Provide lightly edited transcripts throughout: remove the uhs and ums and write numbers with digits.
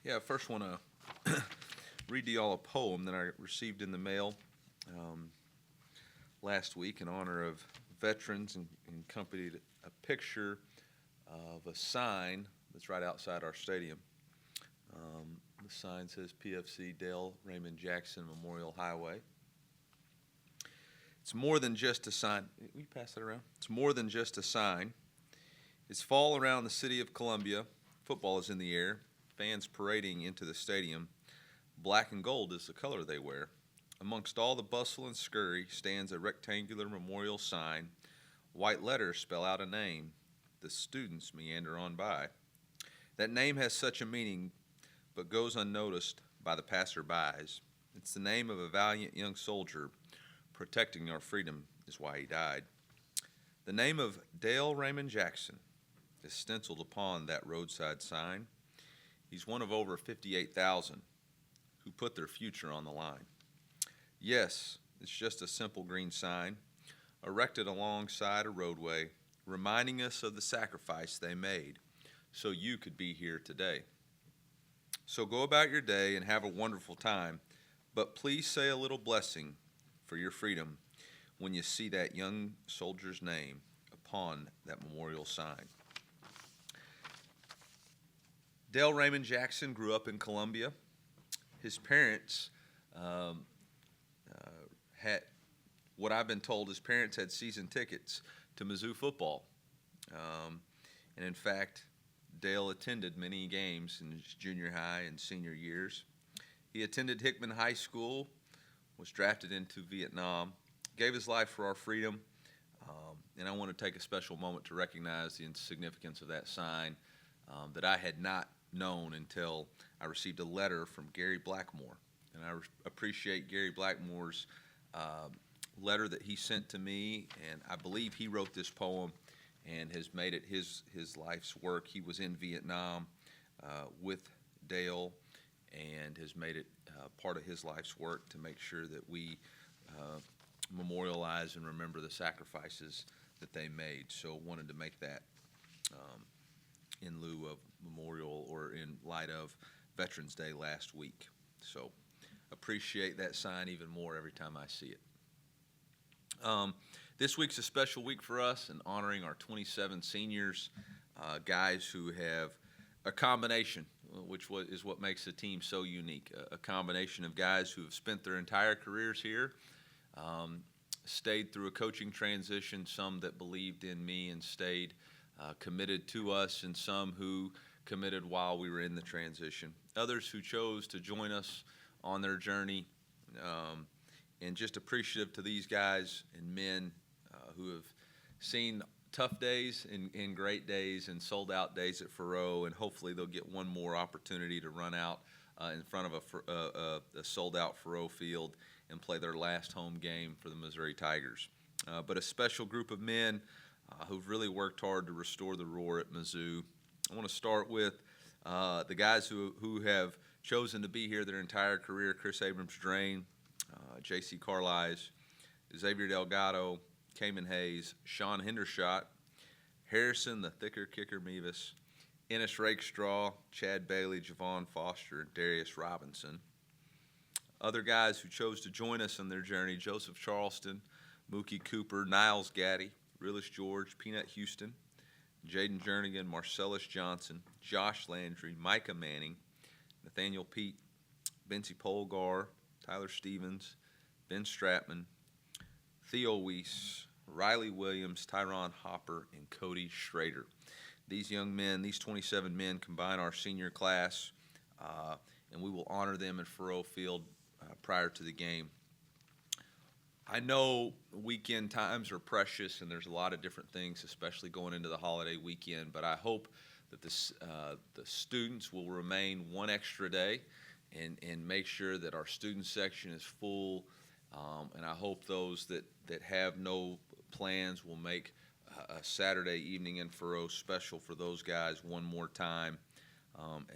Yeah, I first want to read to y'all a poem that I received in the mail last week in honor of veterans, and accompanied a picture of a sign that's right outside our stadium. The sign says PFC Dale Raymond Jackson Memorial Highway. It's more than just a sign. Will you pass that around? It's more than just a sign. It's fall around the city of Columbia. Football is in the air. Fans parading into the stadium. Black and gold is the color they wear. Amongst all the bustle and scurry stands a rectangular memorial sign. White letters spell out a name. The students meander on by. That name has such a meaning, but goes unnoticed by the passerbys. It's the name of a valiant young soldier. Protecting our freedom is why he died. The name of Dale Raymond Jackson is stenciled upon that roadside sign. He's one of over 58,000 who put their future on the line. Yes, it's just a simple green sign erected alongside a roadway, reminding us of the sacrifice they made so you could be here today. So go about your day and have a wonderful time, but please say a little blessing for your freedom when you see that young soldier's name upon that memorial sign. Dale Raymond Jackson grew up in Columbia. His parents had, what I've been told, his parents had season tickets to Mizzou football. And in fact, Dale attended many games in his junior high and senior years. He attended Hickman High School, was drafted into Vietnam, gave his life for our freedom, and I want to take a special moment to recognize the significance of that sign that I had not known until I received a letter from Gary Blackmore. And I appreciate Gary Blackmore's letter that he sent to me, and I believe he wrote this poem and has made it his life's work. He was in Vietnam with Dale and has made it part of his life's work to make sure that we memorialize and remember the sacrifices that they made. So wanted to make that in lieu of memorial, or in light of Veterans Day last week. So appreciate that sign even more every time I see it. This week's a special week for us in honoring our 27 seniors, guys who have a combination, which is what makes the team so unique, a combination of guys who have spent their entire careers here, stayed through a coaching transition, some that believed in me and stayed committed to us, and some who committed while we were in the transition. Others who chose to join us on their journey, and just appreciative to these guys and men who have seen tough days and great days and sold-out days at Faurot, and hopefully they'll get one more opportunity to run out in front of a sold-out Faurot Field and play their last home game for the Missouri Tigers. But a special group of men who've really worked hard to restore the roar at Mizzou. I want to start with the guys who have chosen to be here their entire career: Chris Abrams-Drain, J.C. Carlisle, Xavier Delgado, Cayman Hayes, Sean Hendershot, Harrison, the thicker kicker Mevis, Ennis Rakestraw, Chad Bailey, Javon Foster, and Darius Robinson. Other guys who chose to join us on their journey: Joseph Charleston, Mookie Cooper, Niles Gaddy, Rillis George, Peanut Houston, Jaden Jernigan, Marcellus Johnson, Josh Landry, Micah Manning, Nathaniel Pete, Benzie Polgar, Tyler Stevens, Ben Stratman, Theo Weiss, Riley Williams, Tyron Hopper, and Cody Schrader. These young men, these 27 men, combine our senior class, and we will honor them at Faurot Field prior to the game. I know weekend times are precious, and there's a lot of different things, especially going into the holiday weekend, but I hope that the students will remain one extra day and make sure that our student section is full, and I hope those that have no plans will make a Saturday evening in Faurot special for those guys one more time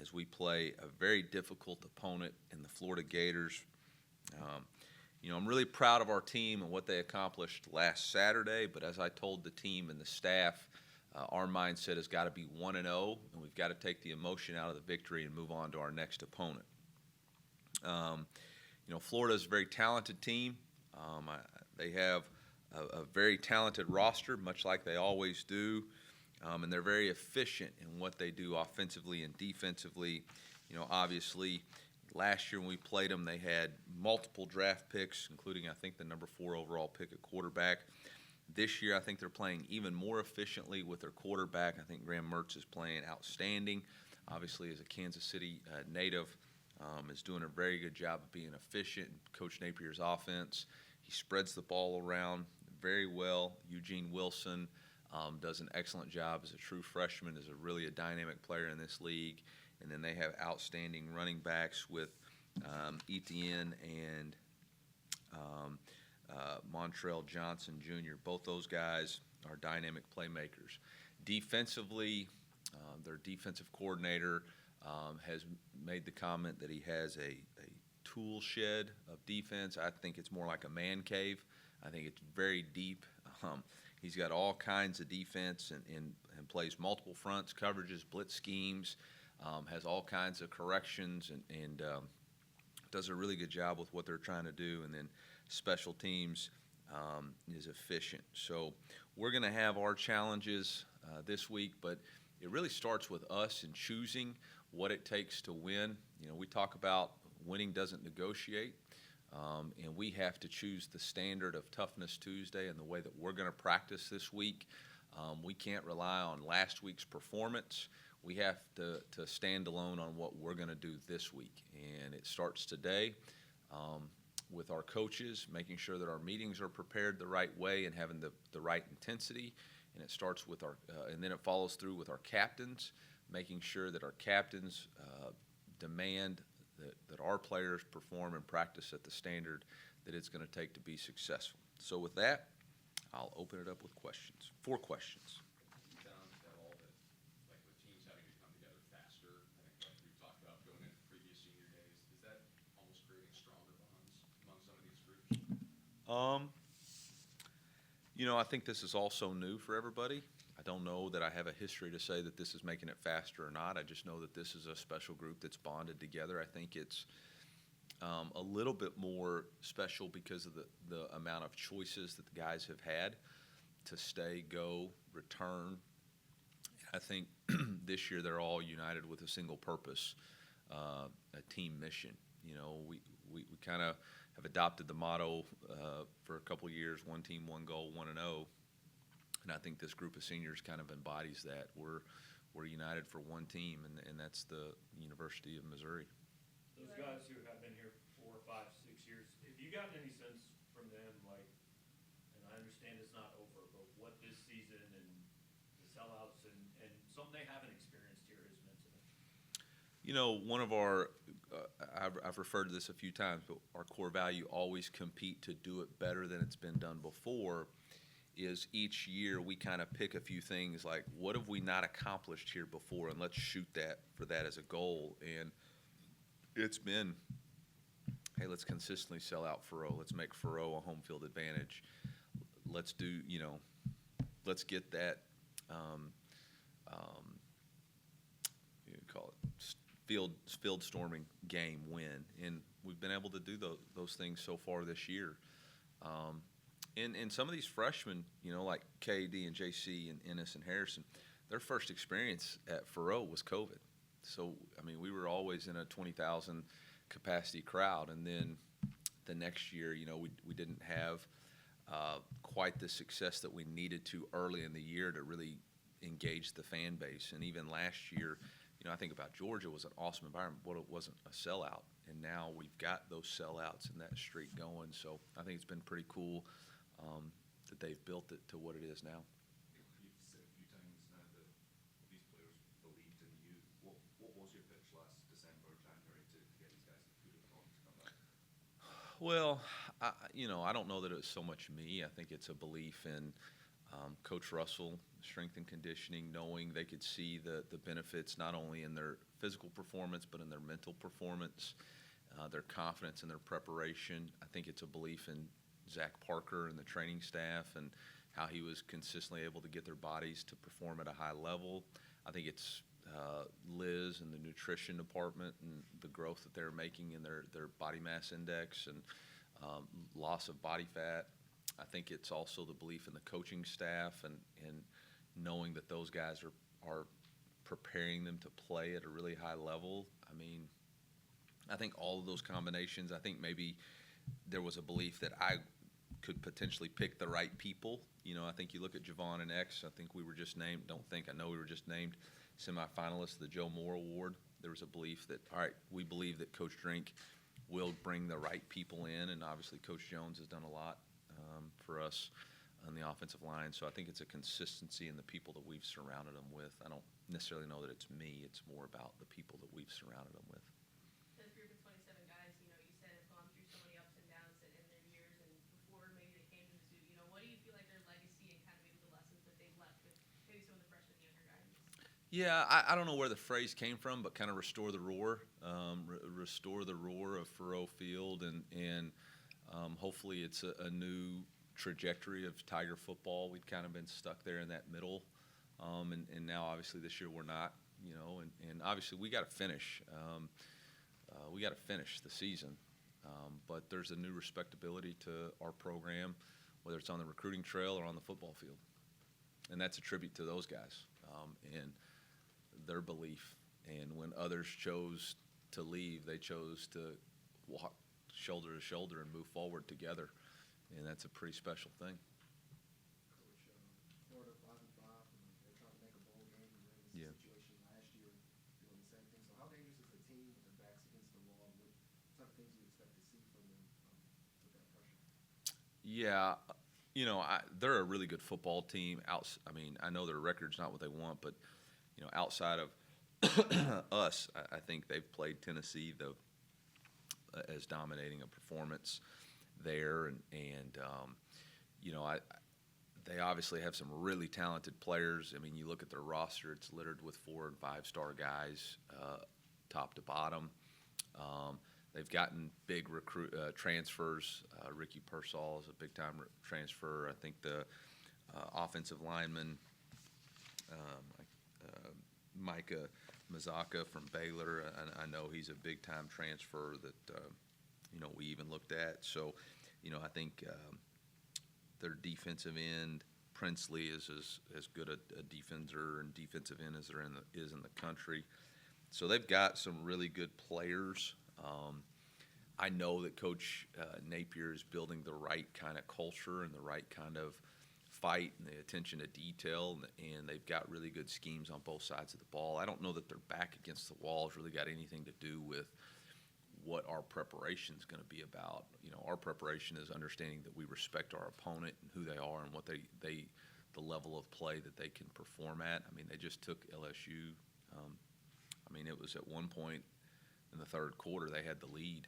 as we play a very difficult opponent in the Florida Gators. I'm really proud of our team and what they accomplished last Saturday, but as I told the team and the staff Our mindset has got to be 1-0, and we've got to take the emotion out of the victory and move on to our next opponent. Florida is a very talented team. They have a very talented roster, much like they always do, and they're very efficient in what they do offensively and defensively. Obviously, last year when we played them, they had multiple draft picks, including, I think, the number 4 overall pick at quarterback. This year, I think they're playing even more efficiently with their quarterback. I think Graham Mertz is playing outstanding. Obviously, as a Kansas City native, is doing a very good job of being efficient. Coach Napier's offense, he spreads the ball around very well. Eugene Wilson does an excellent job as a true freshman, is really a dynamic player in this league. And then they have outstanding running backs with Etienne and Montrell Johnson Jr. Both those guys are dynamic playmakers. Defensively, their defensive coordinator has made the comment that he has a tool shed of defense. I think it's more like a man cave. I think it's very deep. He's got all kinds of defense and plays multiple fronts, coverages, blitz schemes, has all kinds of corrections, and does a really good job with what they're trying to do. And then special teams is efficient. So we're going to have our challenges this week, but it really starts with us in choosing what it takes to win. We talk about winning doesn't negotiate, and we have to choose the standard of Toughness Tuesday and the way that we're going to practice this week. We can't rely on last week's performance. We have to stand alone on what we're going to do this week, and it starts today with our coaches, making sure that our meetings are prepared the right way and having the right intensity. And it starts with and then it follows through with our captains, making sure that our captains demand that our players perform and practice at the standard that it's going to take to be successful. So with that, I'll open it up with questions. 4 questions. You challenged at all that, like with teams having to come together faster, I think like we've talked about going into previous senior days, is that almost creating stronger bonds among some of these groups? I think this is also new for everybody. I don't know that I have a history to say that this is making it faster or not. I just know that this is a special group that's bonded together. I think it's a little bit more special because of the amount of choices that the guys have had to stay, go, return. I think this year they're all united with a single purpose, a team mission. We kind of have adopted the motto for a couple of years: one team, one goal, 1-0. And I think this group of seniors kind of embodies that. We're united for one team, and that's the University of Missouri. Those guys who have been here 4, 5, 6 years, have you gotten any sense from them, like, and I understand it's not over, but what this season and the sellouts and something they haven't experienced here has meant to them? One of our, I've referred to this a few times, but our core value, always compete to do it better than it's been done before, is each year we kind of pick a few things like, what have we not accomplished here before, and let's shoot for that as a goal. And it's been, hey, let's consistently sell out Faurot. Let's make Faurot a home field advantage. Let's do, let's get that, you call it field storming game win. And we've been able to do those things so far this year. And some of these freshmen, like KD and JC and Ennis and Harrison, their first experience at Faurot was COVID. So, we were always in a 20,000 capacity crowd. And then the next year, we didn't have quite the success that we needed to early in the year to really engage the fan base. And even last year, I think about Georgia was an awesome environment, but it wasn't a sellout. And now we've got those sellouts and that streak going. So I think it's been pretty cool that they've built it to what it is now. You've said a few times now that these players believed in you. What was your pitch last December, January to get these guys who have gone to come back? Well, I don't know that it was so much me. I think it's a belief in Coach Russell, strength and conditioning, knowing they could see the benefits not only in their physical performance but in their mental performance, their confidence and their preparation. I think it's a belief in Zach Parker and the training staff and how he was consistently able to get their bodies to perform at a high level. I think it's Liz and the nutrition department and the growth that they're making in their body mass index and loss of body fat. I think it's also the belief in the coaching staff and knowing that those guys are preparing them to play at a really high level. I mean, I think all of those combinations, I think maybe there was a belief that I could potentially pick the right people. I think you look at Javon and X, I think we were just named, I know we were just named semifinalists of the Joe Moore Award. There was a belief that, all right, we believe that Coach Drink will bring the right people in, and obviously Coach Jones has done a lot for us on the offensive line. So I think it's a consistency in the people that we've surrounded them with. I don't necessarily know that it's me. It's more about the people that we've surrounded them with. This group of 27 guys, you said have gone through so many ups and downs in their years and before maybe they came to Mizzou, what do you feel like their legacy and kind of maybe the lessons that they've left with maybe some of the freshmen and younger guys? Yeah, I don't know where the phrase came from, but kind of restore the roar, restore the roar of Faurot Field, and hopefully it's a new trajectory of Tiger football. We'd kind of been stuck there in that middle, and now obviously this year we're not, and obviously we got to finish. We got to finish the season, but there's a new respectability to our program, whether it's on the recruiting trail or on the football field, and that's a tribute to those guys and their belief. And when others chose to leave, they chose to walk shoulder to shoulder and move forward together, and that's a pretty special thing. Coach, Florida 5-5, and they're trying to make a bowl game. We were in this Yeah. situation last year, doing the same thing. So how dangerous is the team with their backs against the wall? What type of things do you expect to see from them with that pressure? Yeah, they're a really good football team. I know their record's not what they want, but outside of us, I think they've played Tennessee as dominating a performance there, and they obviously have some really talented players. I mean, you look at their roster; it's littered with 4- and 5-star guys, top to bottom. They've gotten big transfers. Ricky Pearsall is a big-time transfer. I think the offensive lineman, Micah Mazzaka from Baylor, I know he's a big-time transfer that we even looked at. So, I think their defensive end, Princely, is as good a defender and defensive end as there is in the country. So they've got some really good players. I know that Coach Napier is building the right kind of culture and the right kind of fight and the attention to detail, and they've got really good schemes on both sides of the ball. I don't know that their back against the wall has really got anything to do with what our preparation is going to be about. Our preparation is understanding that we respect our opponent and who they are and what the level of play that they can perform at. I mean, they just took LSU. It was at one point in the third quarter they had the lead.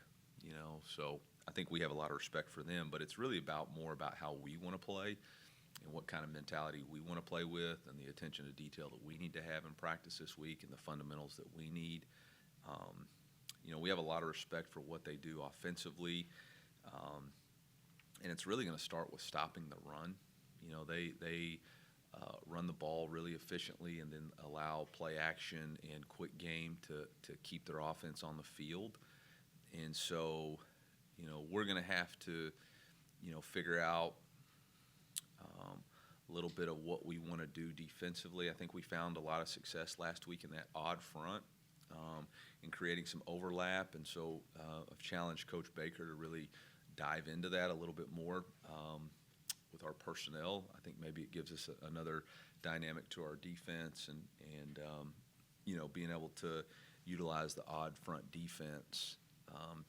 So I think we have a lot of respect for them, but it's really more about how we want to play and what kind of mentality we want to play with and the attention to detail that we need to have in practice this week and the fundamentals that we need. We have a lot of respect for what they do offensively, and it's really going to start with stopping the run. They run the ball really efficiently and then allow play action and quick game to keep their offense on the field. And so, we're going to have to, figure out a little bit of what we want to do defensively. I think we found a lot of success last week in that odd front in creating some overlap. And so I've challenged Coach Baker to really dive into that a little bit more with our personnel. I think maybe it gives us another dynamic to our defense and being able to utilize the odd front defense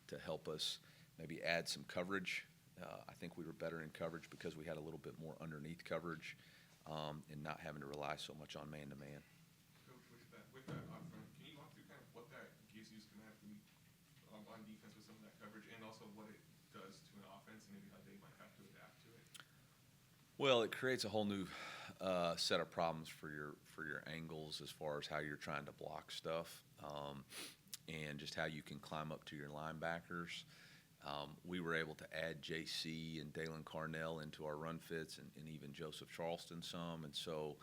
to help us maybe add some coverage. I think we were better in coverage because we had a little bit more underneath coverage and not having to rely so much on man-to-man. Coach, with that up front, can you walk through kind of what that gives you schematically on defense with some of that coverage, and also what it does to an offense and maybe how they might have to adapt to it? Well, it creates a whole new set of problems for your angles as far as how you're trying to block stuff and just how you can climb up to your linebackers. We were able to add JC and Dalen Carnell into our run fits, and even Joseph Charleston some. And so,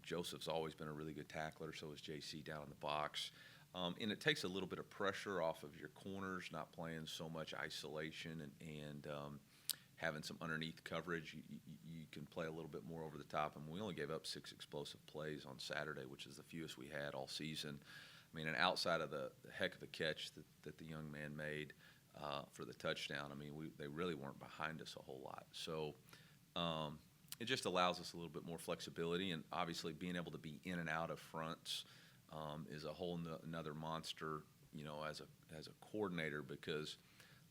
Joseph's always been a really good tackler, so is JC down in the box. And it takes a little bit of pressure off of your corners, not playing so much isolation and having some underneath coverage. You can play a little bit more over the top. And we only gave up 6 explosive plays on Saturday, which is the fewest we had all season. I mean, and outside of the heck of a catch that the young man made for the touchdown, I mean, they really weren't behind us a whole lot. So it just allows us a little bit more flexibility, and obviously being able to be in and out of fronts is a whole another monster, as a coordinator, because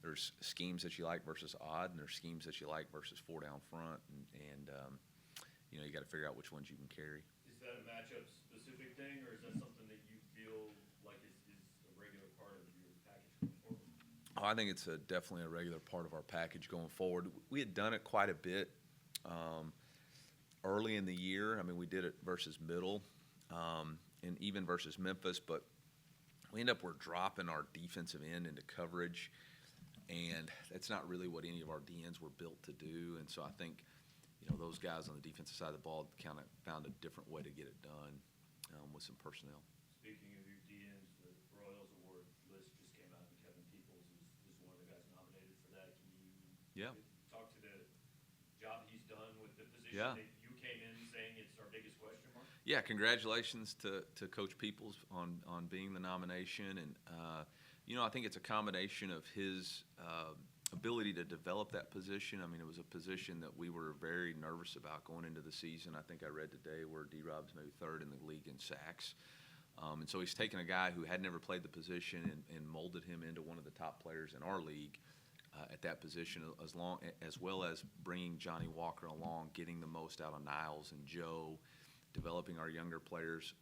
there's schemes that you like versus odd, and there's schemes that you like versus 4 down front, and you got to figure out which ones you can carry. Is that a matchup specific thing, or is that something that you feel like is a regular part of your package going forward? Oh, I think it's definitely a regular part of our package going forward. We had done it quite a bit early in the year. I mean, we did it versus Middle and even versus Memphis, but we we're dropping our defensive end into coverage, and that's not really what any of our DNs were built to do. And so I think, those guys on the defensive side of the ball kind of found a different way to get it done with some personnel. Speaking of your DNs, the Royals Award list just came out, and Kevin Peoples is one of the guys nominated for that. Can you talk to the job he's done with the position that you came in saying it's our biggest question mark? Yeah, congratulations to Coach Peoples on being the nomination. And, I think it's a combination of his ability to develop that position. I mean, it was a position that we were very nervous about going into the season. I think I read today where D-Rob's maybe 3rd in the league in sacks. And so he's taken a guy who had never played the position and molded him into one of the top players in our league at that position, as well as bringing Johnny Walker along, getting the most out of Niles and Joe, developing our younger players.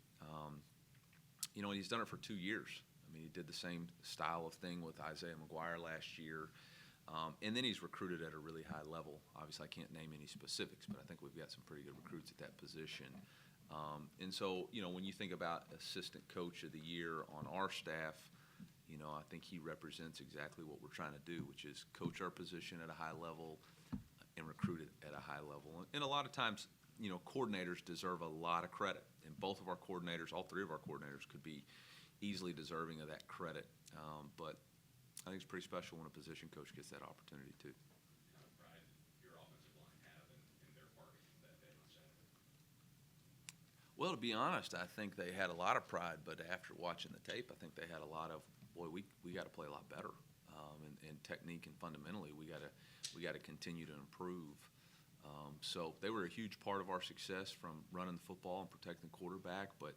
And he's done it for 2 years. I mean, he did the same style of thing with Isaiah McGuire last year. And then he's recruited at a really high level. Obviously, I can't name any specifics, but I think we've got some pretty good recruits at that position. And so, when you think about assistant coach of the year on our staff, I think he represents exactly what we're trying to do, which is coach our position at a high level and recruit it at a high level. And a lot of times, coordinators deserve a lot of credit. And both of our coordinators, all 3 of our coordinators, could be easily deserving of that credit. But I think it's pretty special when a position coach gets that opportunity too. What kind of pride did your offensive line have in their part that day on Saturday? Well, to be honest, I think they had a lot of pride, but after watching the tape, I think they had a lot of, we got to play a lot better, and technique and fundamentally, we got to continue to improve. So they were a huge part of our success from running the football and protecting the quarterback, but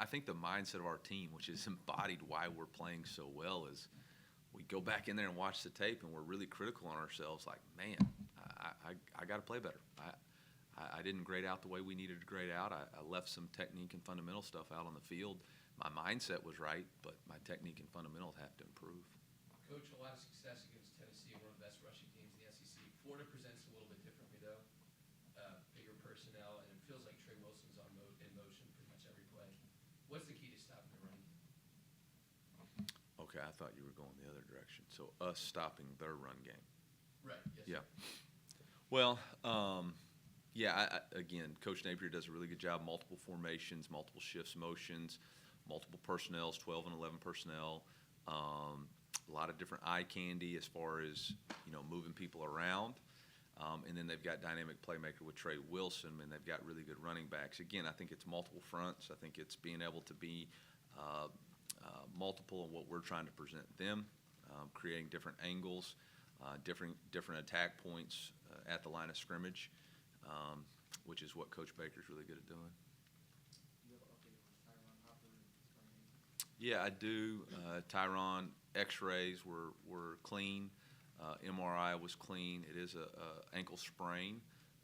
I think the mindset of our team, which is embodied why we're playing so well, is we go back in there and watch the tape, and we're really critical on ourselves. Like, man, I got to play better. I didn't grade out the way we needed to grade out. I left some technique and fundamental stuff out on the field. My mindset was right, but my technique and fundamentals have to improve. Coach, a lot of success against Tennessee, one of the best rushing teams in the SEC. Florida presents a little bit differently, though. Bigger personnel, and it feels like Trey Wilson's in motion pretty much every play. What's the key to stopping the running game? Okay, I thought you were going the other direction. So us stopping their run game. Right, yes. Yeah. Well, again, Coach Napier does a really good job. Multiple formations, multiple shifts, motions, multiple personnels, 12 and 11 personnel. A lot of different eye candy as far as, moving people around. And then they've got dynamic playmaker with Trey Wilson, and they've got really good running backs. Again, I think it's multiple fronts. I think it's being able to be multiple in what we're trying to present them, creating different angles, different attack points at the line of scrimmage, which is what Coach Baker's really good at doing. Do you have an update on Tyron Hopper and his current injury? Yeah, I do. Tyron, X-rays were clean. MRI was clean. It is a ankle sprain.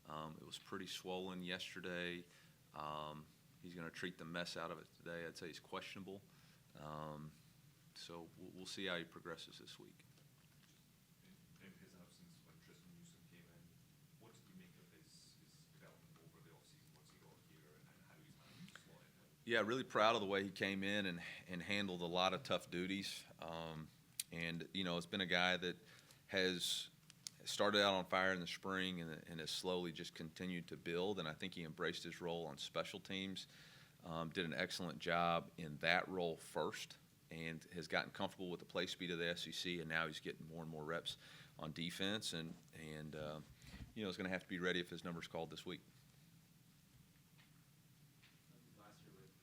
It was pretty swollen yesterday. He's going to treat the mess out of it today. I'd say he's questionable. So we'll see how he progresses this week. In his absence, when Tristan Newsom came in, what did you make of his development over the offseason? What's he got here, and how do you manage to slot in? Yeah, really proud of the way he came in and handled a lot of tough duties. And, you know, it's been a guy that has started out on fire in the spring and has slowly just continued to build. And I think he embraced his role on special teams, did an excellent job in that role first, and has gotten comfortable with the play speed of the SEC. And now he's getting more and more reps on defense. And you know, he's going to have to be ready if his number's called this week. Last year with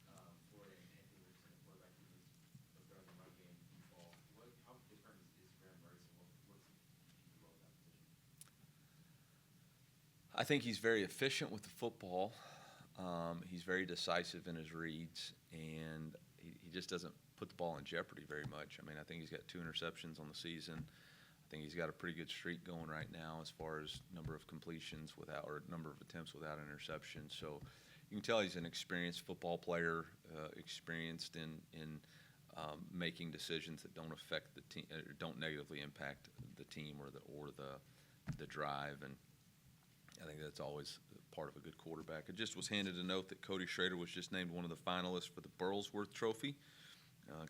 Florida and Anthony Richardson, the quarterback who was better in the run game in fall. How different is Graham Mertz, and what's the role of that position? I think he's very efficient with the football. He's very decisive in his reads, and he just doesn't put the ball in jeopardy very much. I mean, I think he's got 2 interceptions on the season. I think he's got a pretty good streak going right now as far as number of completions without, or number of attempts without interception. So you can tell he's an experienced football player, experienced in making decisions that don't affect the team, don't negatively impact the team or the drive. And I think that's always part of a good quarterback. It just was handed a note that Cody Schrader was just named one of the finalists for the Burlsworth Trophy.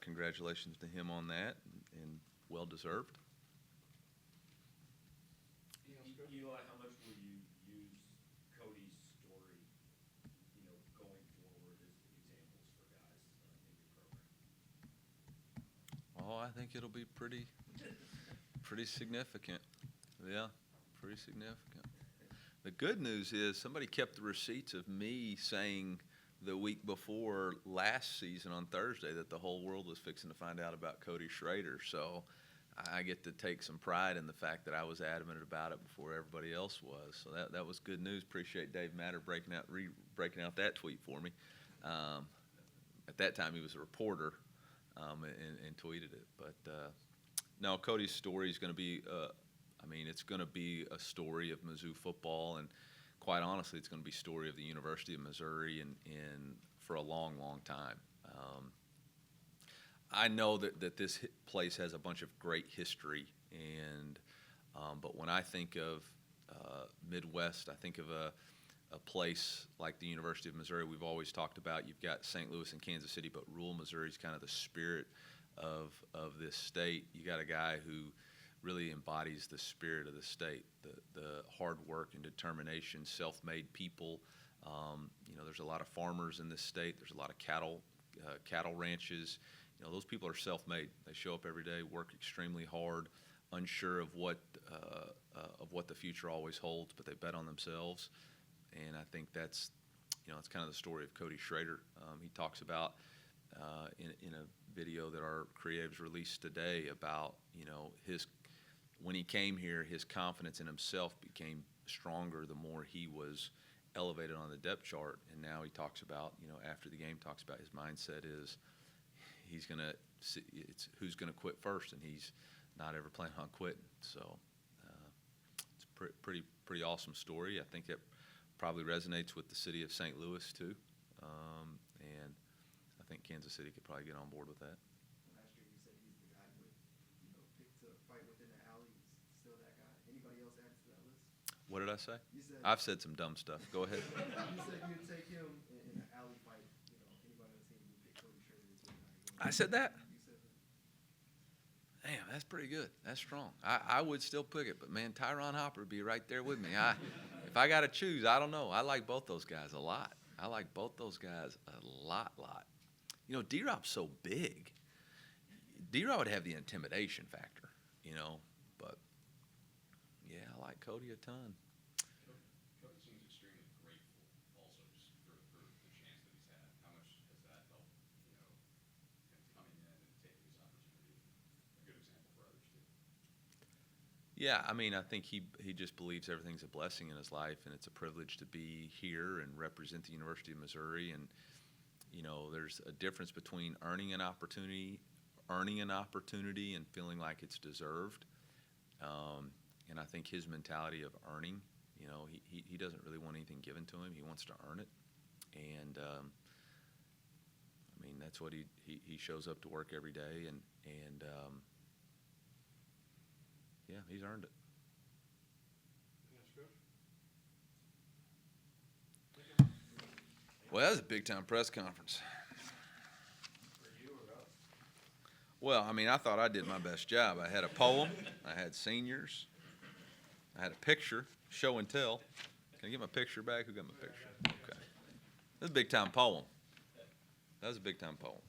Congratulations to him on that, and well deserved. Eli, how much will you use Cody's story, you know, going forward as examples for guys in your program? Oh, I think it'll be pretty significant. Yeah, pretty significant. The good news is somebody kept the receipts of me saying the week before last season on Thursday that the whole world was fixing to find out about Cody Schrader. So I get to take some pride in the fact that I was adamant about it before everybody else was. So that was good news. Appreciate Dave Matter breaking out that tweet for me. At that time, he was a reporter and tweeted it. But no, Cody's story is going to be, it's going to be a story of Mizzou football, and quite honestly, it's going to be a story of the University of Missouri and for a long, long time. I know that this place has a bunch of great history, and but when I think of Midwest, I think of a place like the University of Missouri. We've always talked about, you've got St. Louis and Kansas City, but rural Missouri is kind of the spirit of this state. You got a guy who really embodies the spirit of the state, the hard work and determination, self-made people. There's a lot of farmers in this state. There's a lot of cattle ranches. Those people are self-made. They show up every day, work extremely hard, unsure of what the future always holds, but they bet on themselves. And I think that's kind of the story of Cody Schrader. He talks about in a video that our creatives released today about when he came here, his confidence in himself became stronger the more he was elevated on the depth chart. And now he talks about, after the game, talks about his mindset is it's who's gonna quit first, and he's not ever planning on quitting. So it's a pretty awesome story. I think it probably resonates with the city of St. Louis too, and I think Kansas City could probably get on board with that. Last year you said he's the guy who would, pick to fight within the alley. He's still that guy. Anybody else add to that list? What did I say? You said I've said some dumb stuff. Go ahead. you said you'd take him in an alley fight. Anybody on the team would pick Cody Schrader as your guy. I said that? You said that. Damn, that's pretty good. That's strong. I would still pick it, but man, Tyron Hopper would be right there with me. If I got to choose, I don't know. I like both those guys a lot. D-Rob's so big. D-Rob would have the intimidation factor, but yeah, I like Cody a ton. Cody seems extremely grateful also just for the chance that he's had. How much has that helped, him coming in and taking this opportunity? A good example for others too. Yeah, I think he just believes everything's a blessing in his life, and it's a privilege to be here and represent the University of Missouri. And there's a difference between earning an opportunity and feeling like it's deserved. And I think his mentality of earning, he doesn't really want anything given to him. He wants to earn it. And that's what he shows up to work every day, and yeah, he's earned it. Well, that was a big-time press conference. Well, I mean, I thought I did my best job. I had a poem, I had seniors, I had a picture, show and tell. Can I get my picture back? Who got my picture? Okay. That's a big-time poem. That was a big-time poem.